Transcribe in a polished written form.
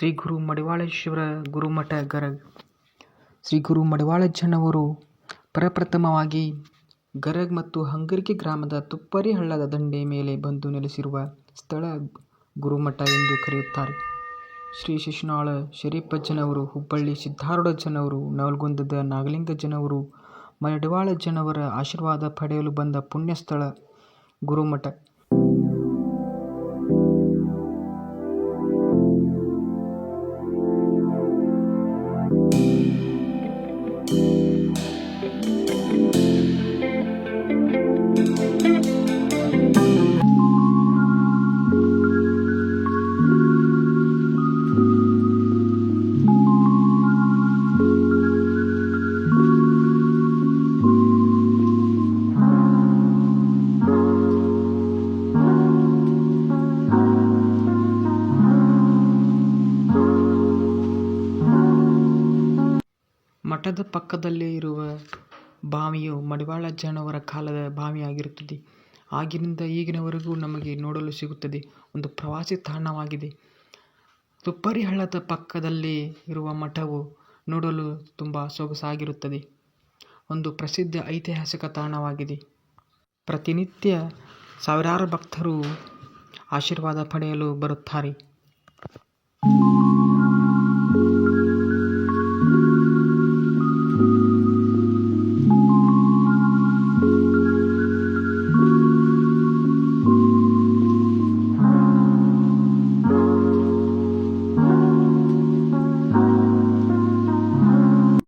ಶ್ರೀ ಗುರು ಮಡಿವಾಳೇಶ್ವರ ಗುರುಮಠ ಗರಗ್. ಶ್ರೀ ಗುರು ಮಡಿವಾಳಜ್ಜನವರು ಪ್ರಪ್ರಥಮವಾಗಿ ಗರಗ್ ಮತ್ತು ಹಂಗರ್ಗಿ ಗ್ರಾಮದ ತುಪ್ಪರಿ ಹಳ್ಳದ ದಂಡೆ ಮೇಲೆ ಬಂದು ನೆಲೆಸಿರುವ ಸ್ಥಳ ಗುರುಮಠ ಎಂದು ಕರೆಯುತ್ತಾರೆ. ಶ್ರೀ ಶಿಶುನಾಳ ಶರೀಫಜ್ಜನವರು, ಹುಬ್ಬಳ್ಳಿ ಸಿದ್ಧಾರೂಢಜ್ಜನವರು, ನವಲಗುಂದದ ನಾಗಲಿಂಗಜ್ಜನವರು, ಮಡಿವಾಳಜ್ಜನವರ ಆಶೀರ್ವಾದ ಪಡೆಯಲು ಬಂದ ಪುಣ್ಯ ಸ್ಥಳ ಗುರುಮಠ. ಮಠದ ಪಕ್ಕದಲ್ಲೇ ಇರುವ ಬಾವಿಯು ಮಡಿವಾಳಜ್ಜನವರ ಕಾಲದ ಬಾವಿಯಾಗಿರುತ್ತದೆ. ಆಗಿನಿಂದ ಈಗಿನವರೆಗೂ ನಮಗೆ ನೋಡಲು ಸಿಗುತ್ತದೆ. ಒಂದು ಪ್ರವಾಸಿ ತಾಣವಾಗಿದೆ. ತುಪ್ಪರಿ ಹಳ್ಳದ ಪಕ್ಕದಲ್ಲೇ ಇರುವ ಮಠವು ನೋಡಲು ತುಂಬ ಸೊಗಸಾಗಿರುತ್ತದೆ. ಒಂದು ಪ್ರಸಿದ್ಧ ಐತಿಹಾಸಿಕ ತಾಣವಾಗಿದೆ. ಪ್ರತಿನಿತ್ಯ ಸಾವಿರಾರು ಭಕ್ತರು ಆಶೀರ್ವಾದ ಪಡೆಯಲು ಬರುತ್ತಾರೆ.